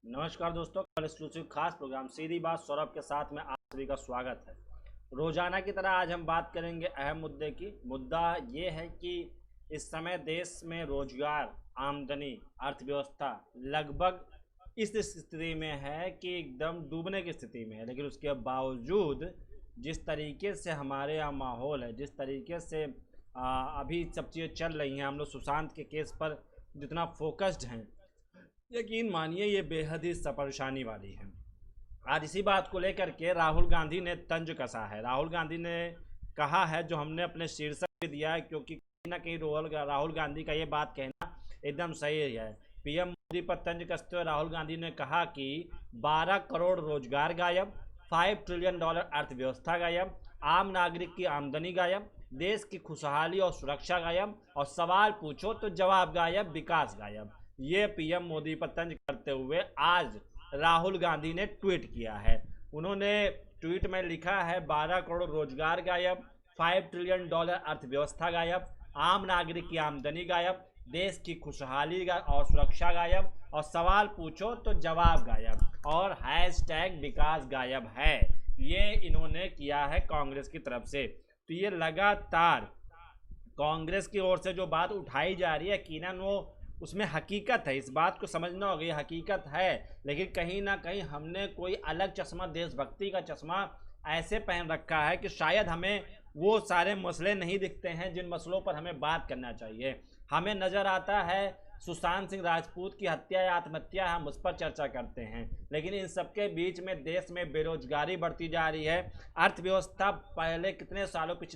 नमस्कार दोस्तों, कल एक्सक्लूसिव खास प्रोग्राम सीधी बात सौरभ के साथ में आप सभी का स्वागत है। रोजाना की तरह आज हम बात करेंगे अहम मुद्दे की। मुद्दा ये है कि इस समय देश में रोजगार, आमदनी, अर्थव्यवस्था लगभग इस स्थिति में है कि एकदम डूबने की स्थिति में है। लेकिन उसके बावजूद जिस तरीके से हमारे यहाँ माहौल है, जिस तरीके से अभी सब चीज़ें चल रही हैं, हम लोग सुशांत के केस पर जितना फोकस्ड हैं, यकीन मानिए ये बेहद ही परेशानी वाली है। आज इसी बात को लेकर के राहुल गांधी ने तंज कसा है। राहुल गांधी ने कहा है, जो हमने अपने शीर्षक में दिया है, क्योंकि कहीं ना कहीं राहुल गांधी का ये बात कहना एकदम सही है। पीएम मोदी पर तंज कसते हुए राहुल गांधी ने कहा कि 12 करोड़ रोजगार गायब, $5 ट्रिलियन अर्थव्यवस्था गायब, आम नागरिक की आमदनी गायब, देश की खुशहाली और सुरक्षा गायब, और सवाल पूछो तो जवाब गायब, विकास गायब। ये पीएम मोदी पर तंज करते हुए आज राहुल गांधी ने ट्वीट किया है। उन्होंने ट्वीट में लिखा है, 12 करोड़ रोजगार गायब, $5 ट्रिलियन अर्थव्यवस्था गायब, आम नागरिक की आमदनी गायब, देश की खुशहाली और सुरक्षा गायब, और सवाल पूछो तो जवाब गायब, और हैशटैग विकास गायब है। ये इन्होंने किया है कांग्रेस की तरफ से। तो ये लगातार कांग्रेस की ओर से जो बात उठाई जा रही है, यकीनन वो उसमें हकीकत है। इस बात को समझना होगा, ये हकीकत है। लेकिन कहीं ना कहीं हमने कोई अलग चश्मा, देशभक्ति का चश्मा ऐसे पहन रखा है कि शायद हमें वो सारे मसले नहीं दिखते हैं जिन मसलों पर हमें बात करना चाहिए। हमें नज़र आता है सुशांत सिंह राजपूत की हत्या या आत्महत्या, हम उस पर चर्चा करते हैं। लेकिन इन सबके बीच में देश में बेरोजगारी बढ़ती जा रही है, अर्थव्यवस्था पिछले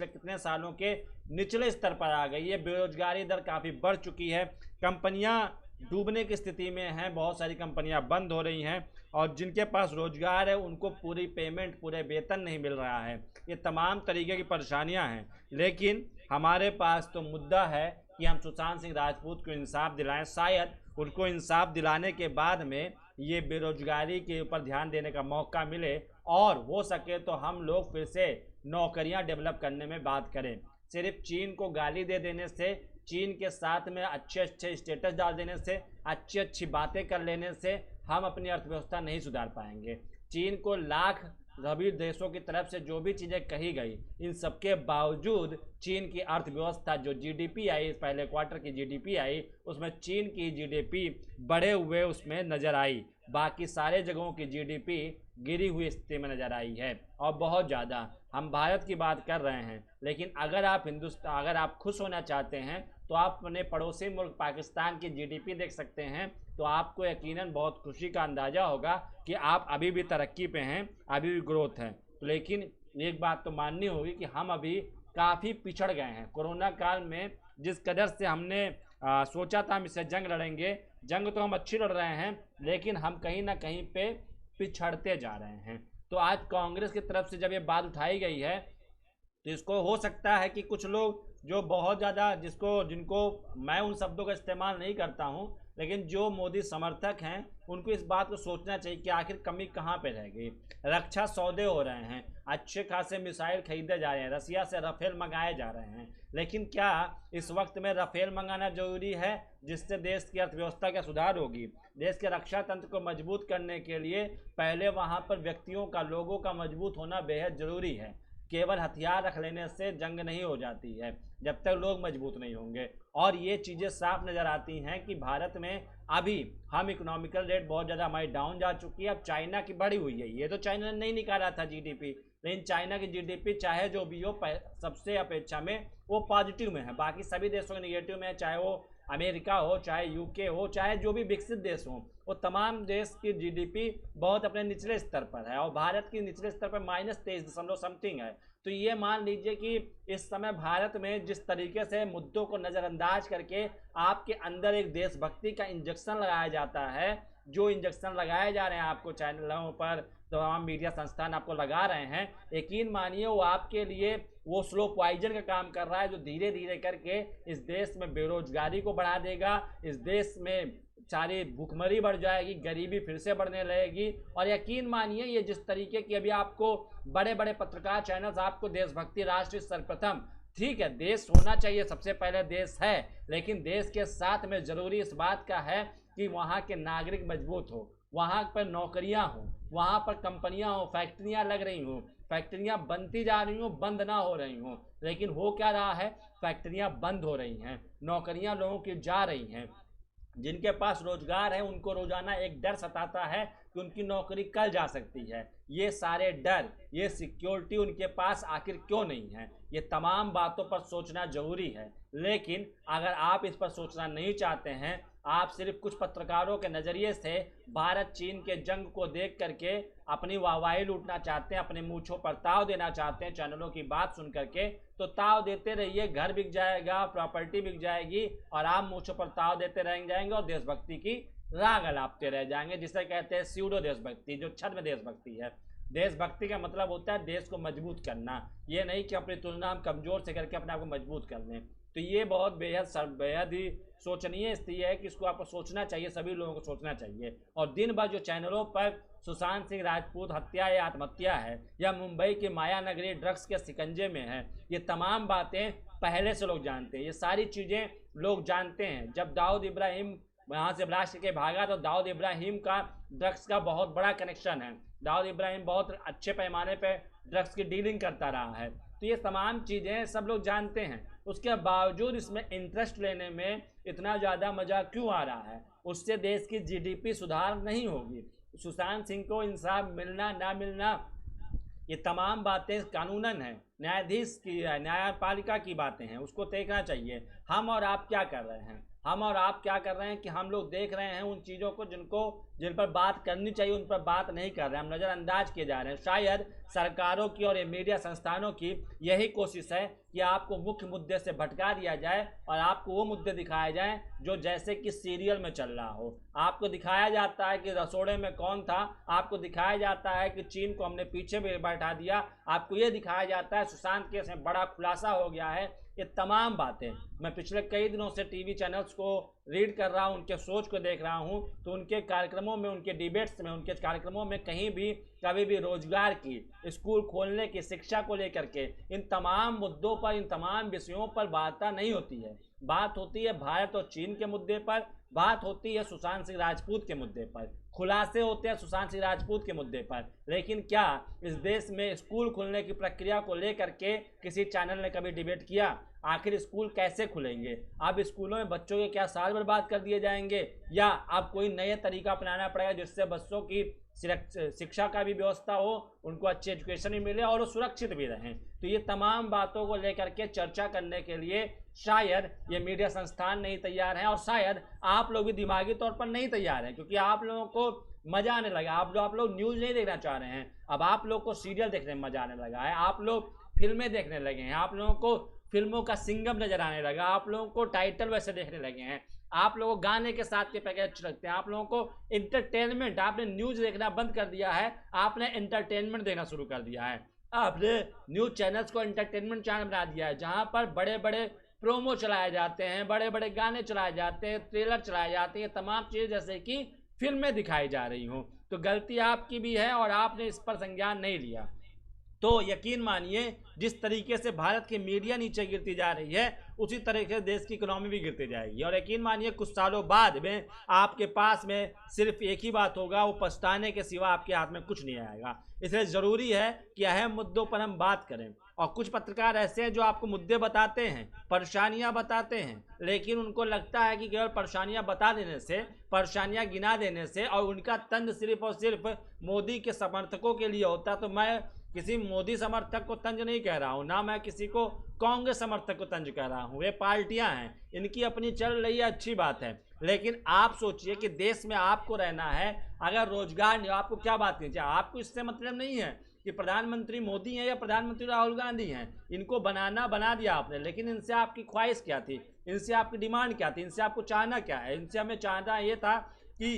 कितने सालों के निचले स्तर पर आ गई है, बेरोजगारी दर काफ़ी बढ़ चुकी है, कंपनियां डूबने की स्थिति में हैं, बहुत सारी कंपनियां बंद हो रही हैं, और जिनके पास रोजगार है उनको पूरी पेमेंट, पूरे वेतन नहीं मिल रहा है। ये तमाम तरीके की परेशानियां हैं। लेकिन हमारे पास तो मुद्दा है कि हम सुशांत सिंह राजपूत को इंसाफ दिलाएं। शायद उनको इंसाफ दिलाने के बाद में ये बेरोजगारी के ऊपर ध्यान देने का मौका मिले, और हो सके तो हम लोग फिर से नौकरियां डेवलप करने में बात करें। सिर्फ चीन को गाली दे देने से, चीन के साथ में अच्छे स्टेटस डाल देने से, अच्छी बातें कर लेने से हम अपनी अर्थव्यवस्था नहीं सुधार पाएंगे। चीन को लाख सभी देशों की तरफ से जो भी चीज़ें कही गई, इन सबके बावजूद चीन की अर्थव्यवस्था, जो जीडीपी आई, पहले क्वार्टर की जीडीपी आई, उसमें चीन की जीडीपी बढ़े हुए उसमें नज़र आई। बाकी सारे जगहों की जीडीपी गिरी हुई स्थिति में नज़र आई है, और बहुत ज़्यादा। हम भारत की बात कर रहे हैं, लेकिन अगर आप खुश होना चाहते हैं तो आप अपने पड़ोसी मुल्क पाकिस्तान की जीडीपी देख सकते हैं, तो आपको यकीनन बहुत खुशी का अंदाज़ा होगा कि आप अभी भी तरक्की पे हैं, अभी भी ग्रोथ है। लेकिन एक बात तो माननी होगी कि हम अभी काफ़ी पिछड़ गए हैं। कोरोना काल में जिस कदर से हमने सोचा था हम इससे जंग लड़ेंगे, जंग तो हम अच्छी लड़ रहे हैं, लेकिन हम कहीं ना कहीं पे पिछड़ते जा रहे हैं। तो आज कांग्रेस की तरफ से जब ये बात उठाई गई है, तो इसको हो सकता है कि कुछ लोग जो बहुत ज़्यादा, जिनको मैं उन शब्दों का इस्तेमाल नहीं करता हूँ, लेकिन जो मोदी समर्थक हैं उनको इस बात को सोचना चाहिए कि आखिर कमी कहाँ पे रह गई। रक्षा सौदे हो रहे हैं, अच्छे खासे मिसाइल खरीदे जा रहे हैं, रसिया से राफेल मंगाए जा रहे हैं, लेकिन क्या इस वक्त में राफेल मंगाना जरूरी है जिससे देश की अर्थव्यवस्था का सुधार होगी? देश के रक्षा तंत्र को मजबूत करने के लिए पहले वहाँ पर व्यक्तियों का, लोगों का मजबूत होना बेहद ज़रूरी है। केवल हथियार रख लेने से जंग नहीं हो जाती है जब तक लोग मजबूत नहीं होंगे। और ये चीज़ें साफ नज़र आती हैं कि भारत में अभी हम इकोनॉमिकल रेट बहुत ज़्यादा हमारी डाउन जा चुकी है। अब चाइना की बढ़ी हुई है, ये तो चाइना ने नहीं निकाला था जीडीपी, लेकिन चाइना की जीडीपी चाहे जो भी हो, सबसे अपेक्षा में वो पॉजिटिव में है, बाकी सभी देशों के निगेटिव में है। चाहे वो अमेरिका हो, चाहे यूके हो, चाहे जो भी विकसित देश हो, वो तमाम देश की जीडीपी बहुत अपने निचले स्तर पर है, और भारत की निचले स्तर पर -23 है। तो ये मान लीजिए कि इस समय भारत में जिस तरीके से मुद्दों को नज़रअंदाज करके आपके अंदर एक देशभक्ति का इंजेक्शन लगाया जाता है, जो इंजेक्शन लगाए जा रहे हैं आपको चैनलों पर, तमाम मीडिया संस्थान आपको लगा रहे हैं, यकीन मानिए वो आपके लिए वो स्लो पॉइजन का काम कर रहा है, जो धीरे धीरे करके इस देश में बेरोजगारी को बढ़ा देगा, इस देश में सारी भूखमरी बढ़ जाएगी, गरीबी फिर से बढ़ने लगेगी। और यकीन मानिए ये जिस तरीके की अभी आपको बड़े बड़े पत्रकार चैनल्स आपको देशभक्ति, राष्ट्र सर्वप्रथम, ठीक है, देश होना चाहिए, सबसे पहले देश है, लेकिन देश के साथ में ज़रूरी इस बात का है कि वहाँ के नागरिक मजबूत हो, वहाँ पर नौकरियाँ हो, वहाँ पर कंपनियाँ हो, फैक्ट्रियाँ लग रही हों, फैक्ट्रियाँ बनती जा रही हों, बंद ना हो रही हों। लेकिन हो क्या रहा है, फैक्ट्रियाँ बंद हो रही हैं, नौकरियाँ लोगों की जा रही हैं। जिनके पास रोजगार है उनको रोजाना एक डर सताता है कि उनकी नौकरी कल जा सकती है। ये सारे डर, ये सिक्योरिटी उनके पास आखिर क्यों नहीं है, ये तमाम बातों पर सोचना जरूरी है। लेकिन अगर आप इस पर सोचना नहीं चाहते हैं, आप सिर्फ कुछ पत्रकारों के नज़रिए से भारत चीन के जंग को देख करके अपनी वाहवाही लूटना चाहते हैं, अपने मूँछों पर ताव देना चाहते हैं चैनलों की बात सुन करके, तो ताव देते रहिए, घर बिक जाएगा, प्रॉपर्टी बिक जाएगी और आप मूँछों पर ताव देते रह जाएंगे और देशभक्ति की राग अलापते रह जाएंगे, जिसे कहते हैं स्यूडो देशभक्ति, जो छद्म देशभक्ति है। देशभक्ति का मतलब होता है देश को मजबूत करना, ये नहीं कि अपनी तुलना हम कमज़ोर से करके अपने आप को मजबूत कर लें। तो ये बहुत बेहद ही सोचनीय स्थिति है कि इसको आपको सोचना चाहिए, सभी लोगों को सोचना चाहिए। और दिन भर जो चैनलों पर सुशांत सिंह राजपूत हत्या या आत्महत्या है, या मुंबई की माया नगरी ड्रग्स के शिकंजे में है, ये तमाम बातें पहले से लोग जानते हैं, ये सारी चीज़ें लोग जानते हैं। जब दाऊद इब्राहिम यहाँ से राष्ट्र के भागा तो दाऊद इब्राहिम का ड्रग्स का बहुत बड़ा कनेक्शन है, दाऊद इब्राहिम बहुत अच्छे पैमाने पर ड्रग्स की डीलिंग करता रहा है। तो ये तमाम चीज़ें सब लोग जानते हैं, उसके बावजूद इसमें इंटरेस्ट लेने में इतना ज़्यादा मज़ा क्यों आ रहा है? उससे देश की जीडीपी सुधार नहीं होगी। सुशांत सिंह को इंसाफ मिलना ना मिलना, ये तमाम बातें कानूनन है, न्यायाधीश की, न्यायपालिका की बातें हैं, उसको देखना चाहिए। हम और आप क्या कर रहे हैं, हम और आप क्या कर रहे हैं कि हम लोग देख रहे हैं उन चीज़ों को जिन पर बात करनी चाहिए उन पर बात नहीं कर रहे हैं, हम नज़रअंदाज किए जा रहे हैं। शायद सरकारों की और ये मीडिया संस्थानों की यही कोशिश है कि आपको मुख्य मुद्दे से भटका दिया जाए और आपको वो मुद्दे दिखाए जाएं जो जैसे कि सीरियल में चल रहा हो। आपको दिखाया जाता है कि रसोड़े में कौन था, आपको दिखाया जाता है कि चीन को हमने पीछे बैठा दिया, आपको ये दिखाया जाता है सुशांत केस में बड़ा खुलासा हो गया है। ये तमाम बातें मैं पिछले कई दिनों से टीवी चैनल्स को रीड कर रहा हूँ, उनके सोच को देख रहा हूँ, तो उनके कार्यक्रमों में, उनके डिबेट्स में, उनके कार्यक्रमों में कहीं भी कभी भी रोजगार की, स्कूल खोलने की, शिक्षा को लेकर के इन तमाम मुद्दों पर, इन तमाम विषयों पर बात नहीं होती है। बात होती है भारत और चीन के मुद्दे पर, बात होती है सुशांत सिंह राजपूत के मुद्दे पर, खुलासे होते हैं सुशांत सिंह राजपूत के मुद्दे पर। लेकिन क्या इस देश में स्कूल खुलने की प्रक्रिया को लेकर के किसी चैनल ने कभी डिबेट किया? आखिर स्कूल कैसे खुलेंगे? अब स्कूलों में बच्चों के क्या साल बर्बाद कर दिए जाएंगे, या अब कोई नया तरीका अपनाना पड़ेगा जिससे बच्चों की शिक्षा का भी व्यवस्था हो, उनको अच्छी एजुकेशन भी मिले और वो सुरक्षित भी रहें? तो ये तमाम बातों को लेकर के चर्चा करने के लिए शायद ये मीडिया संस्थान नहीं तैयार हैं, और शायद आप लोग भी दिमागी तौर पर नहीं तैयार हैं, क्योंकि आप लोगों को मज़ा आने लगा। आप लोग न्यूज़ नहीं देखना चाह रहे हैं, अब आप लोग को सीरियल देखने में मज़ा आने लगा है, आप लोग फिल्में देखने लगे हैं, आप लोगों को फिल्मों का सिंगम नजर आने लगा, आप लोगों को टाइटल वैसे देखने लगे हैं, आप लोगों को लगते के साथ के पैकेज अच्छे लगते हैं, आप लोगों को इंटरटेनमेंट, आपने न्यूज़ देखना बंद कर दिया है, आपने एंटरटेनमेंट देखना शुरू कर दिया है। आपने न्यूज़ चैनल्स को एंटरटेनमेंट चैनल बना दिया है, जहाँ पर बड़े बड़े प्रोमो चलाए जाते हैं, बड़े बड़े गाने चलाए जाते हैं, ट्रेलर चलाए जाते हैं, तमाम चीज़ें जैसे कि फिल्में दिखाई जा रही हों। तो गलती आपकी भी है और आपने इस पर संज्ञान नहीं लिया। तो यकीन मानिए जिस तरीके से भारत की मीडिया नीचे गिरती जा रही है, उसी तरीके से देश की इकोनॉमी भी गिरती जाएगी। और यकीन मानिए कुछ सालों बाद में आपके पास में सिर्फ एक ही बात होगा, वो पछताने के सिवा आपके हाथ में कुछ नहीं आएगा। इसलिए ज़रूरी है कि अहम मुद्दों पर हम बात करें। और कुछ पत्रकार ऐसे हैं जो आपको मुद्दे बताते हैं, परेशानियां बताते हैं, लेकिन उनको लगता है कि केवल परेशानियां बता देने से, परेशानियां गिना देने से, और उनका तंज सिर्फ और सिर्फ मोदी के समर्थकों के लिए होता। तो मैं किसी मोदी समर्थक को तंज नहीं कह रहा हूँ, ना मैं किसी को कांग्रेस समर्थक को तंज कह रहा हूँ। ये पार्टियां हैं, इनकी अपनी चल रही है, अच्छी बात है। लेकिन आप सोचिए कि देश में आपको रहना है, अगर रोजगार नहीं, आपको क्या बात करनी चाहिए? आपको इससे मतलब नहीं है कि प्रधानमंत्री मोदी हैं या प्रधानमंत्री राहुल गांधी हैं, इनको बना दिया आपने, लेकिन इनसे आपकी ख्वाहिश क्या थी, इनसे आपकी डिमांड क्या थी, इनसे आपको चाहना क्या है? इनसे हमें चाहना ये था कि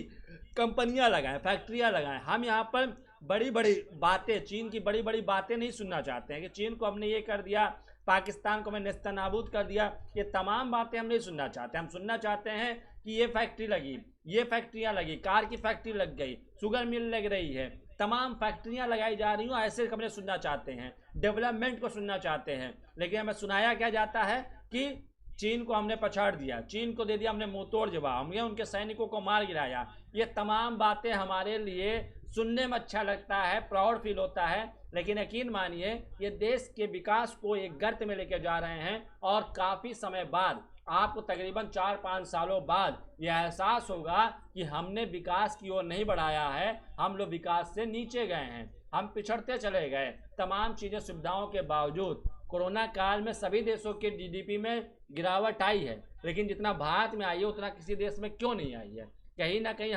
कंपनियां लगाएं, फैक्ट्रियां लगाएं। हम यहाँ पर बड़ी बड़ी बातें, चीन की बड़ी बड़ी बातें नहीं सुनना चाहते हैं कि चीन को हमने ये कर दिया, पाकिस्तान को हमने नेस्तनाबूद कर दिया, ये तमाम बातें हम नहीं सुनना चाहते। हम सुनना चाहते हैं कि ये फैक्ट्री लगी, ये फैक्ट्रियाँ लगी, कार की फैक्ट्री लग गई, शुगर मिल लग रही है, तमाम फैक्ट्रियाँ लगाई जा रही हूँ, ऐसे खबरें सुनना चाहते हैं, डेवलपमेंट को सुनना चाहते हैं। लेकिन हमें सुनाया क्या जाता है कि चीन को हमने पछाड़ दिया, चीन को दे दिया हमने मुंह तोड़ जवाब, हमने उनके सैनिकों को मार गिराया। ये तमाम बातें हमारे लिए सुनने में अच्छा लगता है, प्राउड फील होता है, लेकिन यकीन मानिए ये देश के विकास को एक गर्त में लेकर जा रहे हैं। और काफ़ी समय बाद, आपको तकरीबन 4-5 सालों बाद यह एहसास होगा कि हमने विकास की ओर नहीं बढ़ाया है, हम लोग विकास से नीचे गए हैं, हम पिछड़ते चले गए। तमाम चीज़ें सुविधाओं के बावजूद कोरोना काल में सभी देशों के जीडीपी में गिरावट आई है, लेकिन जितना भारत में आई है उतना किसी देश में क्यों नहीं आई है? कहीं ना कहीं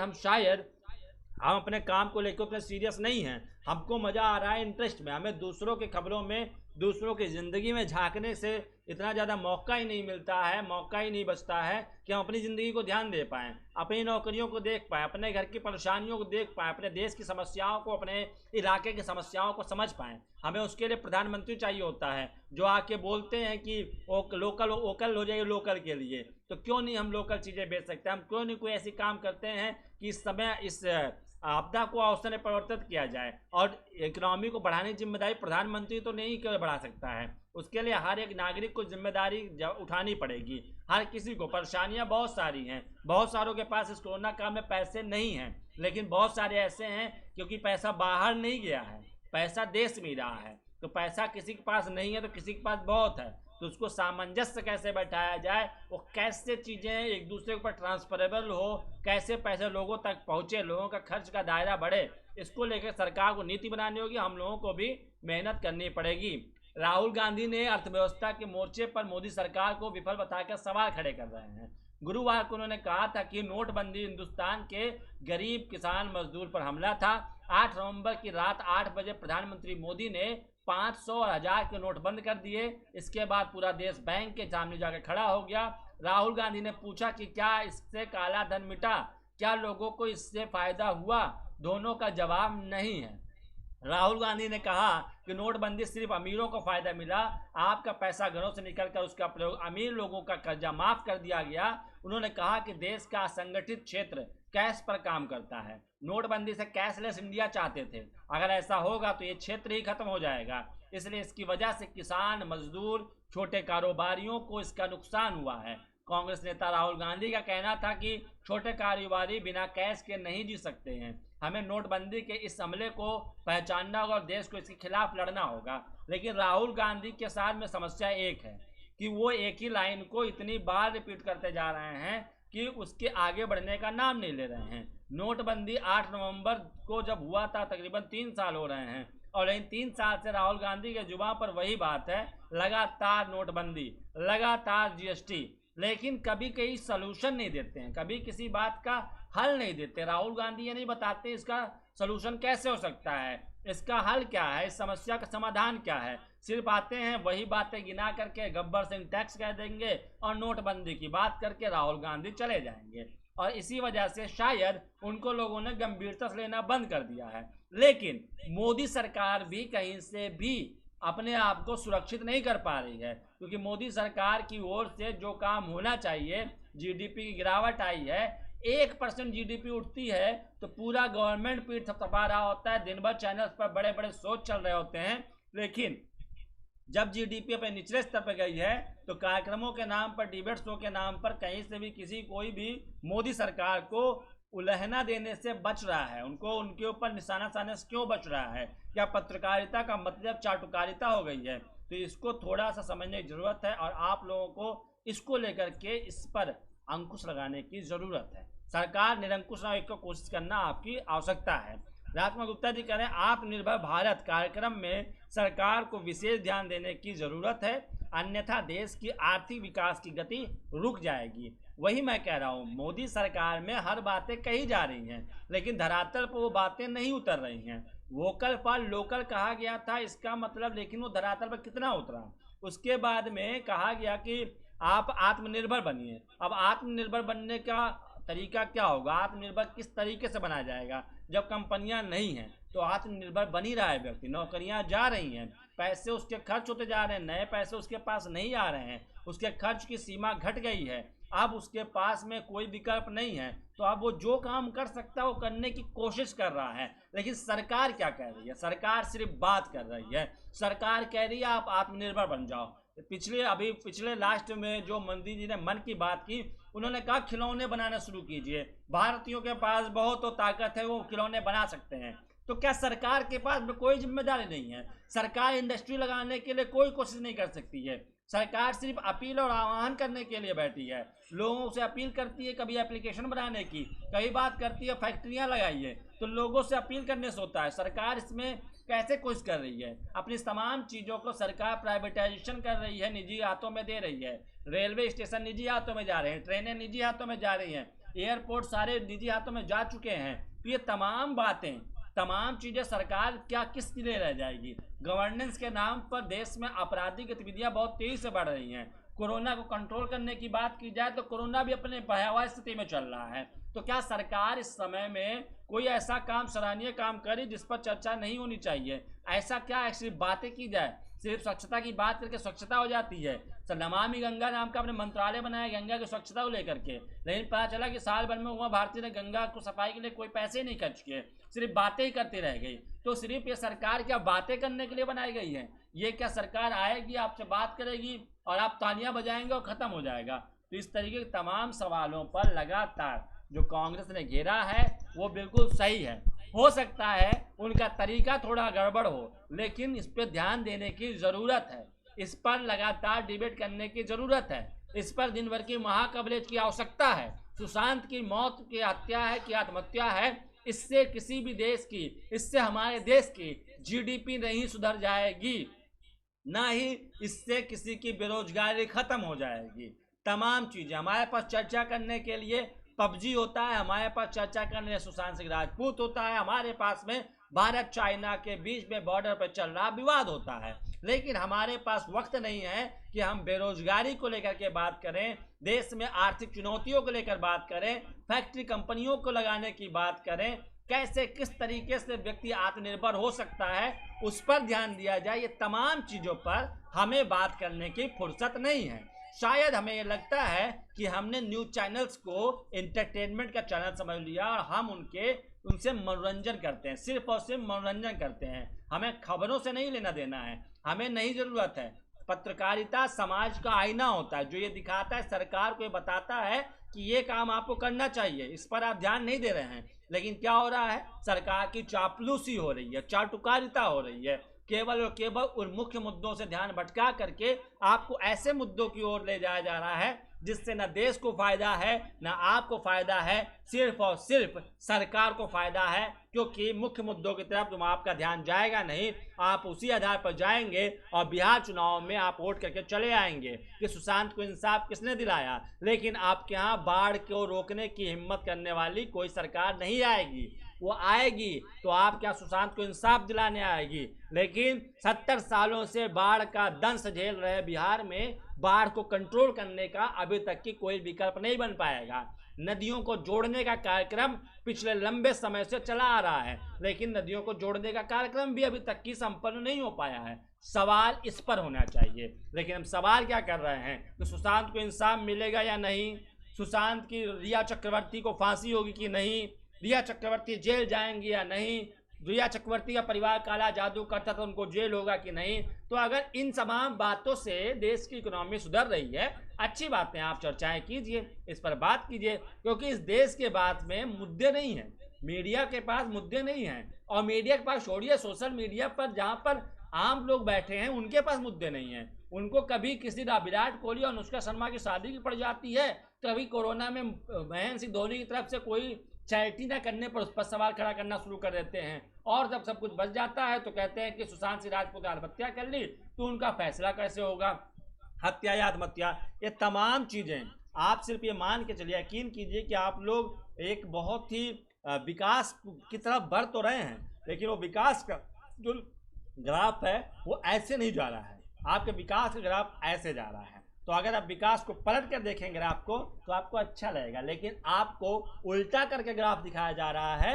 हम अपने काम को लेकर उतने सीरियस नहीं हैं। हमको मज़ा आ रहा है इंटरेस्ट में, हमें दूसरों की खबरों में, दूसरों की ज़िंदगी में झांकने से इतना ज़्यादा मौका ही नहीं मिलता है, मौका ही नहीं बचता है कि हम अपनी ज़िंदगी को ध्यान दे पाएँ, अपनी नौकरियों को देख पाएँ, अपने घर की परेशानियों को देख पाएँ, अपने देश की समस्याओं को, अपने इलाके की समस्याओं को समझ पाएँ। हमें उसके लिए प्रधानमंत्री चाहिए होता है जो आके बोलते हैं कि लोकल वोकल हो जाइए लोकल के लिए। तो क्यों नहीं हम लोकल चीज़ें बेच सकते? हम क्यों नहीं कोई ऐसी काम करते हैं कि इस समय इस आपदा को अवसर में परिवर्तित किया जाए? और इकोनॉमी को बढ़ाने की जिम्मेदारी प्रधानमंत्री तो नहीं केवल बढ़ा सकता है, उसके लिए हर एक नागरिक को जिम्मेदारी उठानी पड़ेगी। हर किसी को, परेशानियां बहुत सारी हैं, बहुत सारों के पास इस कोरोना काल में पैसे नहीं हैं, लेकिन बहुत सारे ऐसे हैं क्योंकि पैसा बाहर नहीं गया है, पैसा देश में ही रहा है। तो पैसा किसी के पास नहीं है तो किसी के पास बहुत है, तो उसको सामंजस्य कैसे बैठाया जाए, वो कैसे चीज़ें एक दूसरे के ऊपर ट्रांसफरेबल हो, कैसे पैसे लोगों तक पहुँचे, लोगों का खर्च का दायरा बढ़े, इसको लेकर सरकार को नीति बनानी होगी, हम लोगों को भी मेहनत करनी पड़ेगी। राहुल गांधी ने अर्थव्यवस्था के मोर्चे पर मोदी सरकार को विफल बताकर सवाल खड़े कर रहे हैं। गुरुवार को उन्होंने कहा था कि नोटबंदी हिंदुस्तान के गरीब किसान मजदूर पर हमला था। 8 नवंबर की रात 8 बजे प्रधानमंत्री मोदी ने 500 और 1000 के नोट बंद कर दिए। इसके बाद पूरा देश बैंक के सामने जाकर खड़ा हो गया। राहुल गांधी ने पूछा कि क्या इससे काला धन मिटा, क्या लोगों को इससे फायदा हुआ? दोनों का जवाब नहीं है। राहुल गांधी ने कहा कि नोटबंदी सिर्फ अमीरों को फायदा मिला, आपका पैसा घरों से निकलकर उसका प्रयोग अमीर लोगों का कर्जा माफ कर दिया गया। उन्होंने कहा कि देश का असंगठित क्षेत्र कैश पर काम करता है, नोटबंदी से कैशलेस इंडिया चाहते थे, अगर ऐसा होगा तो ये क्षेत्र ही खत्म हो जाएगा, इसलिए इसकी वजह से किसान, मजदूर, छोटे कारोबारियों को इसका नुकसान हुआ है। कांग्रेस नेता राहुल गांधी का कहना था कि छोटे कारोबारी बिना कैश के नहीं जी सकते हैं, हमें नोटबंदी के इस हमले को पहचानना होगा और देश को इसके खिलाफ लड़ना होगा। लेकिन राहुल गांधी के साथ में समस्या एक है कि वो एक ही लाइन को इतनी बार रिपीट करते जा रहे हैं कि उसके आगे बढ़ने का नाम नहीं ले रहे हैं। नोटबंदी 8 नवंबर को जब हुआ था, तकरीबन 3 साल हो रहे हैं, और इन 3 साल से राहुल गांधी के जुबान पर वही बात है, लगातार नोटबंदी, लगातार जीएसटी, लेकिन कभी कहीं सलूशन नहीं देते हैं, कभी किसी बात का हल नहीं देते। राहुल गांधी ये नहीं बताते इसका सलूशन कैसे हो सकता है, इसका हल क्या है, इस समस्या का समाधान क्या है। सिर्फ आते हैं, वही बातें गिना करके गब्बर सिंह टैक्स कह देंगे और नोटबंदी की बात करके राहुल गांधी चले जाएंगे, और इसी वजह से शायद उनको लोगों ने गंभीरता से लेना बंद कर दिया है। लेकिन मोदी सरकार भी कहीं से भी अपने आप को सुरक्षित नहीं कर पा रही है, क्योंकि मोदी सरकार की ओर से जो काम होना चाहिए, जीडीपी की गिरावट आई है, 1% जीडीपी उठती है तो पूरा गवर्नमेंट पीठ थपथपा रहा होता है, दिन भर चैनल्स पर बड़े बड़े शो चल रहे होते हैं। लेकिन जब जीडीपी अपने निचले स्तर पर गई है तो कार्यक्रमों के नाम पर, डिबेट शो के नाम पर कहीं से भी कोई भी मोदी सरकार को उलहना देने से बच रहा है, उनको उनके ऊपर निशाना साधने से क्यों बच रहा है? क्या पत्रकारिता का मतलब चाटुकारिता हो गई है? तो इसको थोड़ा सा समझने की जरूरत है और आप लोगों को इसको लेकर के इस पर अंकुश लगाने की जरूरत है। सरकार निरंकुश न होने की कोशिश करना आपकी आवश्यकता है। राजकुमार गुप्ता जी कह रहे हैं आत्मनिर्भर भारत कार्यक्रम में सरकार को विशेष ध्यान देने की जरूरत है, अन्यथा देश की आर्थिक विकास की गति रुक जाएगी। वही मैं कह रहा हूँ, मोदी सरकार में हर बातें कही जा रही हैं, लेकिन धरातल पर वो बातें नहीं उतर रही हैं। वोकल फॉर लोकल कहा गया था, इसका मतलब, लेकिन वो धरातल पर कितना उतरा? उसके बाद में कहा गया कि आप आत्मनिर्भर बनिए। अब आत्मनिर्भर बनने का तरीका क्या होगा? आत्मनिर्भर किस तरीके से बनाया जाएगा? जब कंपनियां नहीं हैं तो आत्मनिर्भर बन ही रहा है व्यक्ति, नौकरियां जा रही हैं, पैसे उसके खर्च होते जा रहे हैं, नए पैसे उसके पास नहीं आ रहे हैं, उसके खर्च की सीमा घट गई है, अब उसके पास में कोई विकल्प नहीं है, तो अब वो जो काम कर सकता है वो करने की कोशिश कर रहा है। लेकिन सरकार क्या कह रही है? सरकार सिर्फ बात कर रही है। सरकार कह रही है आप आत्मनिर्भर बन जाओ, पिछले लास्ट में जो मोदी जी ने मन की बात की, उन्होंने कहा खिलौने बनाना शुरू कीजिए, भारतीयों के पास बहुत तो ताकत है, वो खिलौने बना सकते हैं। तो क्या सरकार के पास में कोई जिम्मेदारी नहीं है? सरकार इंडस्ट्री लगाने के लिए कोई कोशिश नहीं कर सकती है। सरकार सिर्फ अपील और आह्वान करने के लिए बैठी है, लोगों से अपील करती है, कभी एप्लीकेशन बनाने की, कई बात करती है फैक्ट्रियां लगाइए, तो लोगों से अपील करने से होता है। सरकार इसमें कैसे कोशिश कर रही है? अपनी तमाम चीज़ों को सरकार प्राइवेटाइजेशन कर रही है, निजी हाथों में दे रही है। रेलवे स्टेशन निजी हाथों में जा रहे हैं, ट्रेनें निजी हाथों में जा रही हैं, एयरपोर्ट सारे निजी हाथों में जा चुके हैं। तो ये तमाम बातें, तमाम चीज़ें सरकार क्या किस लिए रह जाएगी? गवर्नेंस के नाम पर देश में आपराधिक गतिविधियां बहुत तेजी से बढ़ रही हैं। कोरोना को कंट्रोल करने की बात की जाए तो कोरोना भी अपने भयावह स्थिति में चल रहा है। तो क्या सरकार इस समय में कोई ऐसा काम, सराहनीय काम करे जिस पर चर्चा नहीं होनी चाहिए? ऐसा क्या सिर्फ बातें की जाए, सिर्फ स्वच्छता की बात करके स्वच्छता हो जाती है? सर, नमामि गंगा नाम का अपने मंत्रालय बनाया गंगा की स्वच्छता को लेकर के, लेकिन पता चला कि साल भर में उमा भारती ने गंगा को सफाई के लिए कोई पैसे नहीं खर्च किए, सिर्फ बातें ही करती रह गई। तो सिर्फ ये सरकार क्या बातें करने के लिए बनाई गई है? ये क्या सरकार आएगी, आपसे बात करेगी और आप तालियां बजाएंगे और खत्म हो जाएगा? तो इस तरीके के तमाम सवालों पर लगातार जो कांग्रेस ने घेरा है वो बिल्कुल सही है। हो सकता है उनका तरीका थोड़ा गड़बड़ हो, लेकिन इस पर ध्यान देने की ज़रूरत है, इस पर लगातार डिबेट करने की ज़रूरत है, इस पर दिन भर की महाकवरेज की आवश्यकता है। सुशांत की मौत की हत्या है कि आत्महत्या है, इससे किसी भी देश की, इससे हमारे देश की जीडीपी नहीं सुधर जाएगी, ना ही इससे किसी की बेरोजगारी खत्म हो जाएगी। तमाम चीज़ें हमारे पास चर्चा करने के लिए पबजी होता है, हमारे पास चर्चा करने लिए सुशांत सिंह राजपूत होता है, हमारे पास में भारत चाइना के बीच में बॉर्डर पर चल रहा विवाद होता है, लेकिन हमारे पास वक्त नहीं है कि हम बेरोजगारी को लेकर के बात करें, देश में आर्थिक चुनौतियों को लेकर बात करें, फैक्ट्री कंपनियों को लगाने की बात करें, कैसे किस तरीके से व्यक्ति आत्मनिर्भर हो सकता है उस पर ध्यान दिया जाए। ये तमाम चीज़ों पर हमें बात करने की फुर्सत नहीं है। शायद हमें ये लगता है कि हमने न्यूज़ चैनल्स को एंटरटेनमेंट का चैनल समझ लिया और हम उनसे मनोरंजन करते हैं, सिर्फ और सिर्फ मनोरंजन करते हैं। हमें खबरों से नहीं लेना देना है, हमें नहीं ज़रूरत है। पत्रकारिता समाज का आईना होता है, जो ये दिखाता है, सरकार को ये बताता है कि ये काम आपको करना चाहिए, इस पर आप ध्यान नहीं दे रहे हैं। लेकिन क्या हो रहा है? सरकार की चापलूसी हो रही है, चाटुकारिता हो रही है, केवल और केवल उन मुख्य मुद्दों से ध्यान भटका करके आपको ऐसे मुद्दों की ओर ले जाया जा रहा है जिससे न देश को फायदा है न आपको फायदा है, सिर्फ और सिर्फ सरकार को फायदा है, क्योंकि मुख्य मुद्दों की तरफ तुम आपका ध्यान जाएगा नहीं। आप उसी आधार पर जाएंगे और बिहार चुनाव में आप वोट करके चले आएंगे कि सुशांत को इंसाफ किसने दिलाया, लेकिन आपके यहाँ बाढ़ को रोकने की हिम्मत करने वाली कोई सरकार नहीं आएगी। वो आएगी तो आप क्या सुशांत को इंसाफ दिलाने आएगी, लेकिन 70 सालों से बाढ़ का दंश झेल रहे बिहार में बाढ़ को कंट्रोल करने का अभी तक की कोई विकल्प नहीं बन पाएगा। नदियों को जोड़ने का कार्यक्रम पिछले लंबे समय से चला आ रहा है, लेकिन नदियों को जोड़ने का कार्यक्रम भी अभी तक की संपन्न नहीं हो पाया है। सवाल इस पर होना चाहिए, लेकिन हम सवाल क्या कर रहे हैं कि सुशांत को इंसाफ मिलेगा या नहीं, सुशांत की रिया चक्रवर्ती को फांसी होगी कि नहीं, रिया चक्रवर्ती जेल जाएंगी या नहीं, रिया चक्रवर्ती का परिवार काला जादू करता तो उनको जेल होगा कि नहीं। तो अगर इन तमाम बातों से देश की इकोनॉमी सुधर रही है, अच्छी बातें, आप चर्चाएं कीजिए, इस पर बात कीजिए, क्योंकि इस देश के बात में मुद्दे नहीं हैं, मीडिया के पास मुद्दे नहीं हैं, और मीडिया के पास छोड़िए, सोशल मीडिया पर जहाँ पर आम लोग बैठे हैं उनके पास मुद्दे नहीं हैं। उनको कभी किसी विराट कोहली और अनुष्का शर्मा की शादी की पड़ जाती है, कभी कोरोना में महेंद्र सिंह धोनी की तरफ से कोई चैरिटी ना करने पर उस पर सवाल खड़ा करना शुरू कर देते हैं, और जब सब कुछ बच जाता है तो कहते हैं कि सुशांत सिंह राजपूत ने आत्महत्या कर ली तो उनका फैसला कैसे होगा, हत्या या आत्महत्या। ये तमाम चीज़ें आप सिर्फ ये मान के चलिए, यकीन कीजिए कि आप लोग एक बहुत ही विकास की तरफ बढ़ तो रहे हैं, लेकिन वो विकास का जो ग्राफ है वो ऐसे नहीं जा रहा है, आपके विकास का ग्राफ ऐसे जा रहा है। तो अगर आप विकास को पलट कर देखेंगे ग्राफ को तो आपको अच्छा लगेगा, लेकिन आपको उल्टा करके ग्राफ दिखाया जा रहा है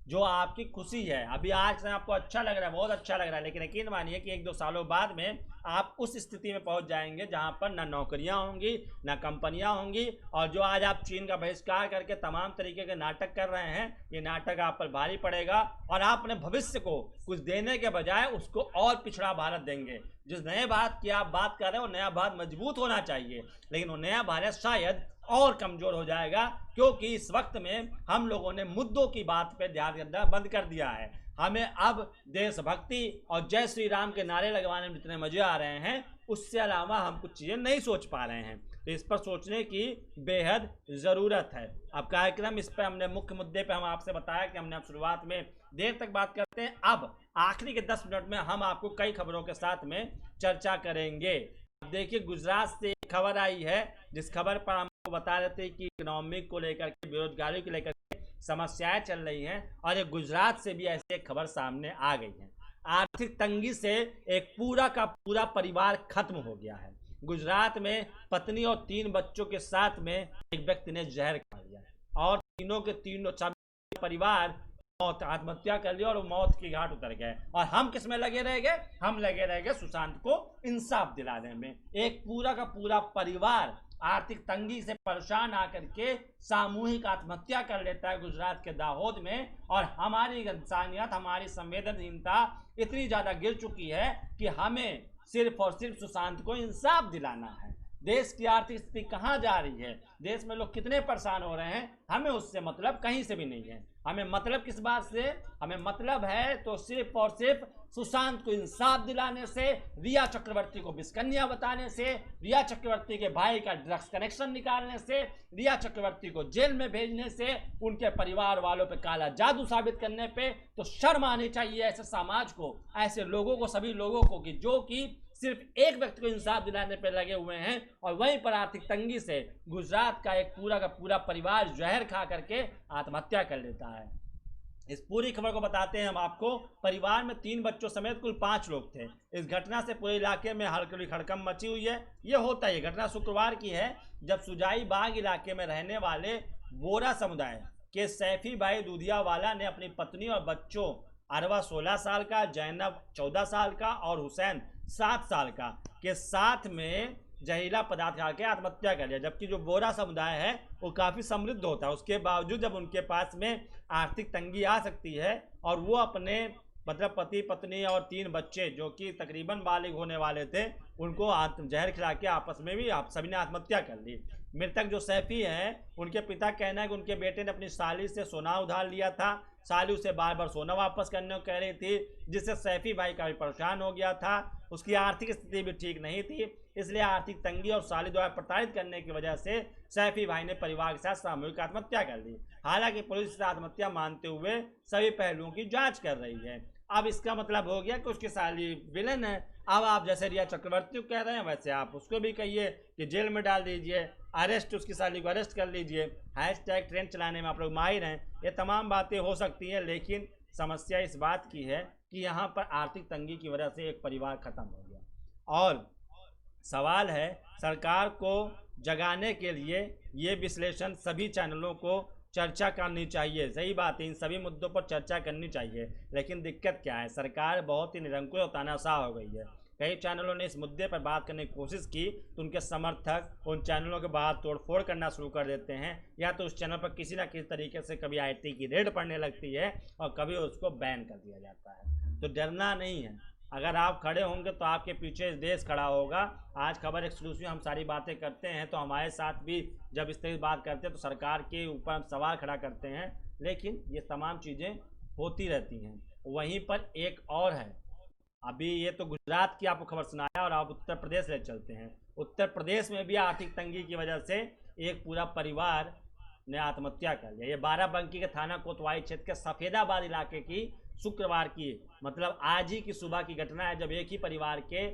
जो आपकी खुशी है, अभी आज से आपको अच्छा लग रहा है, बहुत अच्छा लग रहा है, लेकिन यकीन मानिए कि 1-2 सालों बाद में आप उस स्थिति में पहुंच जाएंगे जहां पर ना नौकरियां होंगी, ना कंपनियां होंगी, और जो आज आप चीन का बहिष्कार करके तमाम तरीके के नाटक कर रहे हैं, ये नाटक आप पर भारी पड़ेगा और आप अपने भविष्य को कुछ देने के बजाय उसको और पिछड़ा भारत देंगे। जिस नए भारत की आप बात कर रहे हैं वो नया भारत मजबूत होना चाहिए, लेकिन वो नया भारत शायद और कमजोर हो जाएगा, क्योंकि इस वक्त में हम लोगों ने मुद्दों की बात पे ध्यान देना बंद कर दिया है। हमें अब देशभक्ति और जय श्री राम के नारे लगवाने में जितने मजे आ रहे हैं, उससे अलावा हम कुछ चीजें नहीं सोच पा रहे हैं, तो इस पर सोचने की बेहद जरूरत है। अब कार्यक्रम इस पर हमने मुख्य मुद्दे पे हम आपसे बताया कि हमने अब शुरुआत में देर तक बात करते हैं, अब आखिरी के 10 मिनट में हम आपको कई खबरों के साथ में चर्चा करेंगे। देखिए, गुजरात से एक खबर आई है, जिस खबर पर हम बता रहे थे कि इकोनॉमिक को लेकर के, बेरोजगारी को लेकर के समस्याएं चल रही हैं, और ये गुजरात से भी ऐसी एक खबर सामने आ गई है। आर्थिक तंगी से एक पूरा का पूरा परिवार खत्म हो गया है। गुजरात में पत्नी और 3 बच्चों के साथ में एक व्यक्ति ने जहर खा लिया और तीनों के तीनों परिवार मौत आत्महत्या कर लिया और मौत की घाट उतर गए। और हम किस में लगे रह गए? हम लगे रह गए सुशांत को इंसाफ दिलाने में। एक पूरा का पूरा परिवार आर्थिक तंगी से परेशान आकर के सामूहिक आत्महत्या कर लेता है गुजरात के दाहोद में, और हमारी इंसानियत, हमारी संवेदनहीनता इतनी ज्यादा गिर चुकी है कि हमें सिर्फ और सिर्फ सुशांत को इंसाफ दिलाना है। देश की आर्थिक स्थिति कहाँ जा रही है, देश में लोग कितने परेशान हो रहे हैं, हमें उससे मतलब कहीं से भी नहीं है। हमें मतलब किस बात से? हमें मतलब है तो सिर्फ और सिर्फ सुशांत को इंसाफ दिलाने से, रिया चक्रवर्ती को बिस्कन्या बताने से, रिया चक्रवर्ती के भाई का ड्रग्स कनेक्शन निकालने से, रिया चक्रवर्ती को जेल में भेजने से, उनके परिवार वालों पे काला जादू साबित करने पे। तो शर्म आनी चाहिए ऐसे समाज को, ऐसे लोगों को, सभी लोगों को कि जो कि सिर्फ एक व्यक्ति को इंसाफ दिलाने पे लगे हुए हैं, और वहीं पर आर्थिक तंगी से गुजरात का एक पूरा का पूरा परिवार जहर खा करके आत्महत्या कर लेता है। इस पूरी खबर को बताते हैं हम आपको। परिवार में 3 बच्चों समेत कुल 5 लोग थे। इस घटना से पूरे इलाके में हड़कंप खड़कम मची हुई है। ये होता है, घटना शुक्रवार की है, जब सुजाई बाग इलाके में रहने वाले बोरा समुदाय के सैफी भाई दूधियावाला ने अपनी पत्नी और बच्चों अरवा 16 साल का, जैनब 14 साल का और हुसैन 7 साल का के साथ में जहरीला पदार्थ खा के आत्महत्या कर लिया। जबकि जो बोरा समुदाय है वो काफ़ी समृद्ध होता है, उसके बावजूद जब उनके पास में आर्थिक तंगी आ सकती है और वो अपने मतलब पति पत्नी और 3 बच्चे जो कि तकरीबन बालिग होने वाले थे, उनको जहर खिला के आपस में भी आप सभी ने आत्महत्या कर ली। मृतक जो सैफी हैं, उनके पिता कहना है कि उनके बेटे ने अपनी साली से सोना उधार लिया था। साली उसे बार बार सोना वापस करने को कह रही थी, जिससे सैफी भाई काफ़ी परेशान हो गया था। उसकी आर्थिक स्थिति भी ठीक नहीं थी, इसलिए आर्थिक तंगी और साली द्वारा प्रताड़ित करने की वजह से सैफी भाई ने परिवार के साथ सामूहिक आत्महत्या कर ली। हालांकि पुलिस इसे आत्महत्या मानते हुए सभी पहलुओं की जांच कर रही है। अब इसका मतलब हो गया कि उसकी साली विलन है। अब आप जैसे रिया चक्रवर्ती को कह रहे हैं, वैसे आप उसको भी कहिए कि जेल में डाल दीजिए, अरेस्ट, उसकी साली को अरेस्ट कर लीजिए, हैशटैग ट्रेंड चलाने में आप लोग माहिर हैं। ये तमाम बातें हो सकती हैं, लेकिन समस्या इस बात की है कि यहाँ पर आर्थिक तंगी की वजह से एक परिवार खत्म हो गया। और सवाल है सरकार को जगाने के लिए ये विश्लेषण सभी चैनलों को चर्चा करनी चाहिए। सही बात है, इन सभी मुद्दों पर चर्चा करनी चाहिए, लेकिन दिक्कत क्या है, सरकार बहुत ही निरंकुश और तानाशाह हो गई है। कई चैनलों ने इस मुद्दे पर बात करने की कोशिश की तो उनके समर्थक उन चैनलों के बाद तोड़फोड़ करना शुरू कर देते हैं, या तो उस चैनल पर किसी ना किसी तरीके से कभी IT की रेड पड़ने लगती है और कभी उसको बैन कर दिया जाता है। तो डरना नहीं है, अगर आप खड़े होंगे तो आपके पीछे देश खड़ा होगा। आज खबर एक्सक्लूसिव हम सारी बातें करते हैं, तो हमारे साथ भी जब इस तरह बात करते हैं तो सरकार के ऊपर हम सवाल खड़ा करते हैं, लेकिन ये तमाम चीज़ें होती रहती हैं। वहीं पर एक और है, अभी ये तो गुजरात की आपको खबर सुनाया, और आप उत्तर प्रदेश ले चलते हैं। उत्तर प्रदेश में भी आर्थिक तंगी की वजह से एक पूरा परिवार ने आत्महत्या कर लिया। ये बाराबंकी के थाना कोतवाली क्षेत्र के सफेदाबाद इलाके की शुक्रवार की मतलब आज ही की सुबह की घटना है, जब एक ही परिवार के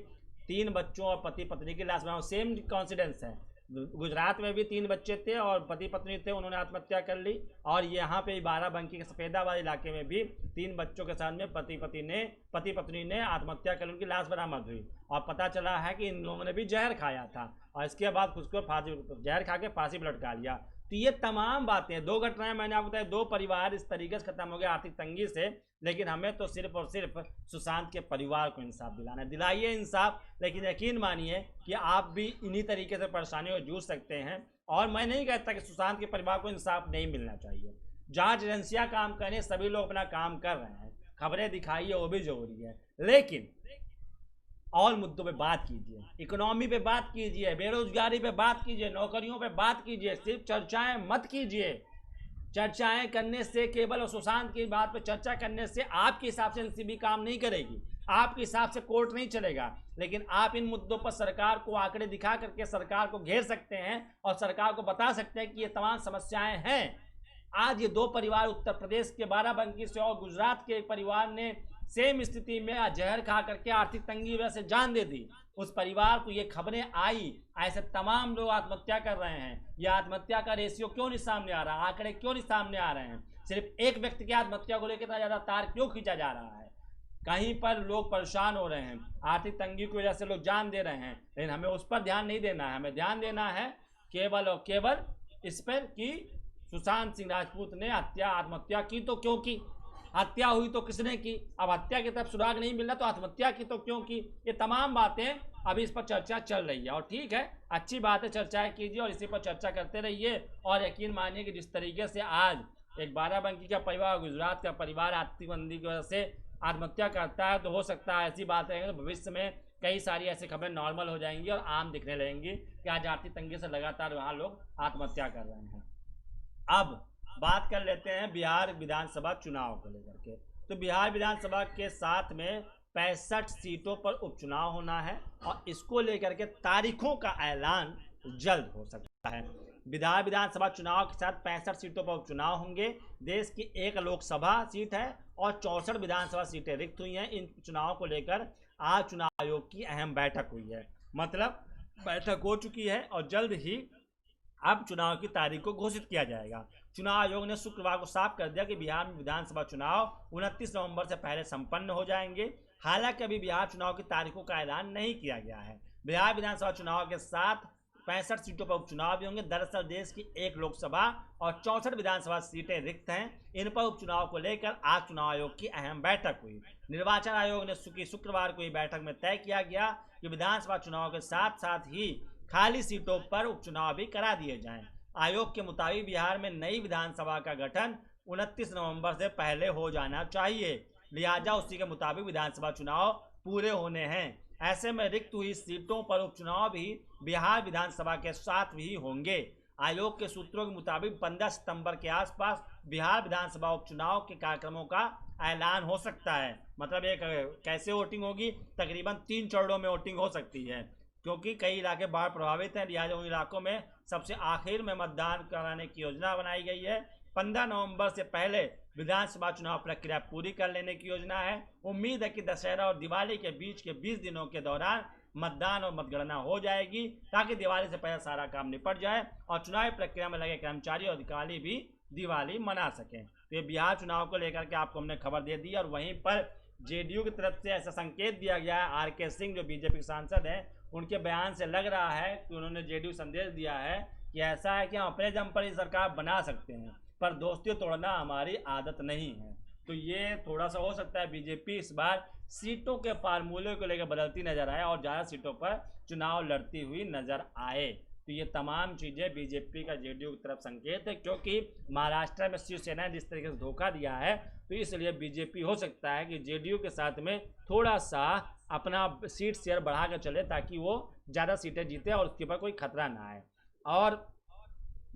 3 बच्चों और पति पत्नी की लाश बरामद। सेम कॉन्सिडेंस है, गुजरात में भी 3 बच्चे थे और पति पत्नी थे, उन्होंने आत्महत्या कर ली। और यहाँ पे बाराबंकी के सफेदाबाद इलाके में भी 3 बच्चों के साथ में पति पत्नी ने आत्महत्या कर, उनकी लाश बरामद हुई। और पता चला है कि इन लोगों ने भी जहर खाया था और इसके बाद उसको जहर खा के फांसी पर लटका लिया। तो ये तमाम बातें, 2 घटनाएं मैंने आपको बताया, 2 परिवार इस तरीके से खत्म हो गए आर्थिक तंगी से। लेकिन हमें तो सिर्फ और सिर्फ सुशांत के परिवार को इंसाफ दिलाना है। दिलाइए इंसाफ, लेकिन यकीन मानिए कि आप भी इन्हीं तरीके से परेशानियों जूझ सकते हैं। और मैं नहीं कहता कि सुशांत के परिवार को इंसाफ नहीं मिलना चाहिए। जांच एजेंसियां काम करें, सभी लोग अपना काम कर रहे हैं, खबरें दिखाइए, वो भी जरूरी है, लेकिन और मुद्दों पे बात कीजिए, इकोनॉमी पे बात कीजिए, बेरोजगारी पे बात कीजिए, नौकरियों पे बात कीजिए। सिर्फ चर्चाएं मत कीजिए। चर्चाएं करने से, केवल और सुशांत की बात पे चर्चा करने से आपके हिसाब से एनसीबी काम नहीं करेगी, आपके हिसाब से कोर्ट नहीं चलेगा। लेकिन आप इन मुद्दों पर सरकार को आंकड़े दिखा करके सरकार को घेर सकते हैं और सरकार को बता सकते हैं कि ये तमाम समस्याएं हैं। आज ये 2 परिवार, उत्तर प्रदेश के बाराबंकी से और गुजरात के एक परिवार ने सेम स्थिति में जहर खा करके आर्थिक तंगी वजह से जान दे दी। उस परिवार को ये खबरें आई, ऐसे तमाम लोग आत्महत्या कर रहे हैं। यह आत्महत्या का रेशियो क्यों नहीं सामने आ रहा, आंकड़े क्यों नहीं सामने आ रहे हैं? सिर्फ एक व्यक्ति की आत्महत्या को लेकर इतना ज्यादा तार क्यों खींचा जा रहा है? कहीं पर लोग परेशान हो रहे हैं, आर्थिक तंगी की वजह से लोग जान दे रहे हैं, लेकिन हमें उस पर ध्यान नहीं देना है। हमें ध्यान देना है केवल और केवल इस पर कि सुशांत सिंह राजपूत ने आत्महत्या की तो क्यों की, हत्या हुई तो किसने की, अब हत्या की तरफ सुराग नहीं मिल रहा तो आत्महत्या की तो क्यों की? ये तमाम बातें अभी इस पर चर्चा चल रही है। और ठीक है, अच्छी बात है, चर्चाएं कीजिए और इसी पर चर्चा करते रहिए। और यकीन मानिए कि जिस तरीके से आज एक बाराबंकी का परिवार, गुजरात का परिवार आर्थिक मंदी की वजह से आत्महत्या करता है, तो हो सकता है ऐसी बातें रहेंगी तो भविष्य में कई सारी ऐसी खबरें नॉर्मल हो जाएंगी और आम दिखने लगेंगी कि आज आर्थिक तंगी से लगातार वहाँ लोग आत्महत्या कर रहे हैं। अब बात कर लेते हैं बिहार विधानसभा चुनाव को लेकर के। तो बिहार विधानसभा के साथ में 65 सीटों पर उपचुनाव होना है और इसको लेकर के तारीखों का ऐलान जल्द हो सकता है। बिहार विधानसभा चुनाव के साथ 65 सीटों पर उपचुनाव होंगे। देश की 1 लोकसभा सीट है और 64 विधानसभा सीटें रिक्त हुई हैं। इन चुनावों को लेकर आज चुनाव आयोग की अहम बैठक हुई है, मतलब बैठक हो चुकी है और जल्द ही अब चुनाव की तारीख को घोषित किया जाएगा। चुनाव आयोग ने शुक्रवार को साफ कर दिया कि बिहार में विधानसभा चुनाव 29 नवंबर से पहले संपन्न हो जाएंगे। हालांकि अभी बिहार चुनाव की तारीखों का ऐलान नहीं किया गया है। बिहार विधानसभा चुनाव के साथ 65 सीटों पर उपचुनाव भी होंगे। दरअसल देश की 1 लोकसभा और 64 विधानसभा सीटें रिक्त हैं। इन पर उपचुनाव को लेकर आज चुनाव आयोग की अहम बैठक हुई। निर्वाचन आयोग ने शुक्रवार को बैठक में तय किया गया कि विधानसभा चुनाव के साथ साथ ही खाली सीटों पर उपचुनाव भी करा दिए जाएं। आयोग के मुताबिक बिहार में नई विधानसभा का गठन 29 नवंबर से पहले हो जाना चाहिए, लिहाजा उसी के मुताबिक विधानसभा चुनाव पूरे होने हैं। ऐसे में रिक्त हुई सीटों पर उपचुनाव भी बिहार विधानसभा के साथ भी होंगे। आयोग के सूत्रों के मुताबिक 15 सितंबर के आसपास बिहार विधानसभा उपचुनाव के कार्यक्रमों का ऐलान हो सकता है। मतलब एक कैसे वोटिंग होगी, तकरीबन 3 चरणों में वोटिंग हो सकती है, क्योंकि कई इलाके बाढ़ प्रभावित हैं, लिहाजा उन इलाकों में सबसे आखिर में मतदान कराने की योजना बनाई गई है। 15 नवंबर से पहले विधानसभा चुनाव प्रक्रिया पूरी कर लेने की योजना है। उम्मीद है कि दशहरा और दिवाली के बीच के 20 दिनों के दौरान मतदान और मतगणना हो जाएगी, ताकि दिवाली से पहले सारा काम निपट जाए और चुनावी प्रक्रिया में लगे कर्मचारी और अधिकारी भी दिवाली मना सकें। तो ये बिहार चुनाव को लेकर के आपको हमने खबर दे दी। और वहीं पर जेडीयू की तरफ से ऐसा संकेत दिया गया है, आर.के. सिंह जो बीजेपी के सांसद हैं, उनके बयान से लग रहा है कि उन्होंने जेडीयू संदेश दिया है कि ऐसा है कि हम अपने दम पर ही सरकार बना सकते हैं, पर दोस्ती तोड़ना हमारी आदत नहीं है। तो ये थोड़ा सा हो सकता है बीजेपी इस बार सीटों के फार्मूले को लेकर बदलती नजर आए और ज़्यादा सीटों पर चुनाव लड़ती हुई नजर आए। तो ये तमाम चीज़ें बीजेपी का जेडीयू की तरफ संकेत है, क्योंकि महाराष्ट्र में शिवसेना ने जिस तरीके से धोखा दिया है, तो इसलिए बीजेपी हो सकता है कि जेडीयू के साथ में थोड़ा सा अपना सीट शेयर बढ़ा कर चले, ताकि वो ज़्यादा सीटें जीते और उसके ऊपर कोई खतरा ना आए। और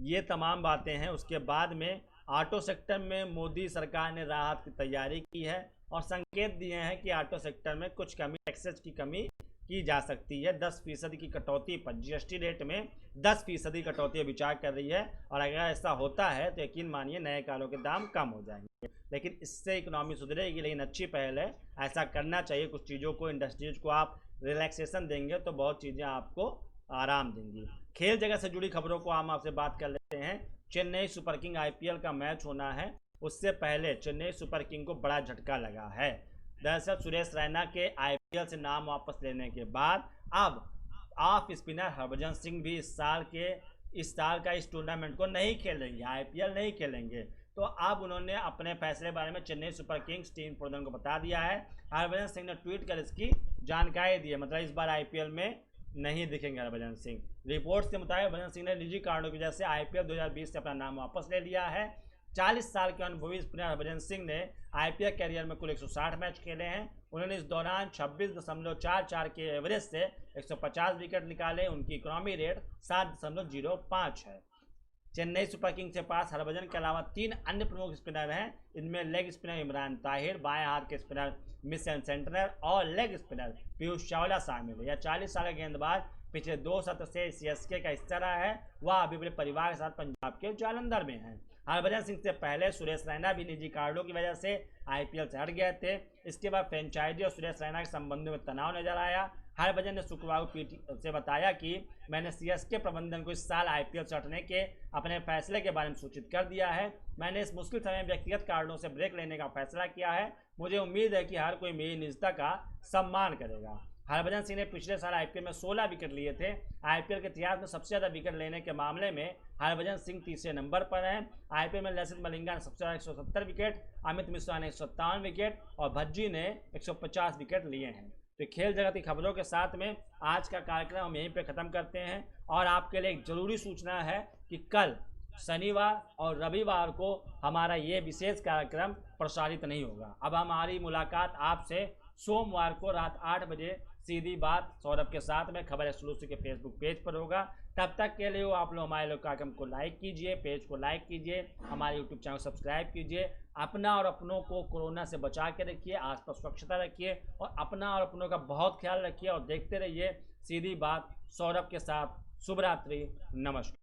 ये तमाम बातें हैं। उसके बाद में ऑटो सेक्टर में मोदी सरकार ने राहत की तैयारी की है और संकेत दिए हैं कि ऑटो सेक्टर में कुछ कमी, टैक्सेस की कमी की जा सकती है। 10% की कटौती पर जीएसटी रेट में 10% कटौती विचार कर रही है और अगर ऐसा होता है तो यकीन मानिए नए कारों के दाम कम हो जाएंगे। लेकिन इससे इकोनॉमी सुधरेगी, लेकिन अच्छी पहल है, ऐसा करना चाहिए। कुछ चीज़ों को, इंडस्ट्रीज को आप रिलैक्सेशन देंगे तो बहुत चीज़ें आपको आराम देंगी। खेल जगत से जुड़ी खबरों को हम आपसे बात कर लेते हैं। चेन्नई सुपर किंग आईपीएल का मैच होना है, उससे पहले चेन्नई सुपर किंग को बड़ा झटका लगा है। दरअसल सुरेश रैना के आईपीएल से नाम वापस लेने के बाद अब ऑफ स्पिनर हरभजन सिंह भी इस साल के इस साल का इस टूर्नामेंट को नहीं खेलेंगे, IPL नहीं खेलेंगे। तो अब उन्होंने अपने फैसले के बारे में चेन्नई सुपर किंग्स टीम प्रबंधन को बता दिया है। हरभजन सिंह ने ट्वीट कर इसकी जानकारी दी है, मतलब इस बार IPL में नहीं दिखेंगे हरभजन सिंह। रिपोर्ट्स के मुताबिक हरभजन सिंह ने निजी कारणों की वजह से IPL 2020 से अपना नाम वापस ले लिया है। 40 साल के अनुभवी स्पिनर हरभजन सिंह ने IPL कैरियर में कुल 160 मैच खेले हैं। उन्होंने इस दौरान 26.44 के एवरेज से 150 विकेट निकाले। उनकी इकोनॉमी रेट 7.05 है। चेन्नई सुपर किंग्स के पास हरभजन के अलावा 3 अन्य प्रमुख स्पिनर हैं। इनमें लेग स्पिनर इमरान ताहिर, बाएं हाथ के स्पिनर मिचेल सेंटनर और लेग स्पिनर पीयूष चावला शामिल है। यह 40 साल का गेंदबाज पिछले 2 सत्र से CSK का हिस्सा रहा है। वह अभी अपने परिवार के साथ पंजाब के जालंधर में है। हरभजन सिंह से पहले सुरेश रैना भी निजी कारणों की वजह से IPL से हट गए थे। इसके बाद फ्रेंचाइजी और सुरेश रैना के संबंधों में तनाव नजर आया। हरभजन ने शुक्रवार को PT से बताया कि मैंने CSK प्रबंधन को इस साल IPL से हटने के अपने फैसले के बारे में सूचित कर दिया है। मैंने इस मुश्किल समय में व्यक्तिगत कारणों से ब्रेक लेने का फैसला किया है। मुझे उम्मीद है कि हर कोई मेरी निजता का सम्मान करेगा। हरभजन सिंह ने पिछले साल IPL में 16 विकेट लिए थे। IPL के इतिहास में सबसे ज़्यादा विकेट लेने के मामले में हरभजन सिंह तीसरे नंबर पर हैं। IPL में लसित मलिंगा ने सबसे ज़्यादा 170 विकेट, अमित मिश्रा ने 157 विकेट और भज्जी ने 150 विकेट लिए हैं। तो खेल जगत की खबरों के साथ में आज का कार्यक्रम हम यहीं पे ख़त्म करते हैं। और आपके लिए एक ज़रूरी सूचना है कि कल शनिवार और रविवार को हमारा ये विशेष कार्यक्रम प्रसारित नहीं होगा। अब हमारी मुलाकात आपसे सोमवार को रात 8 बजे सीधी बात सौरभ के साथ में खबर एक्सक्लूसिव के फेसबुक पेज पर होगा। तब तक के लिए आप लोग हमारे लोग कार्यक्रम को लाइक कीजिए, पेज को लाइक कीजिए, हमारे यूट्यूब चैनल को सब्सक्राइब कीजिए। अपना और अपनों को कोरोना से बचा के रखिए, आसपास स्वच्छता रखिए और अपना और अपनों का बहुत ख्याल रखिए और देखते रहिए सीधी बात सौरभ के साथ। शुभ रात्रि, नमस्कार।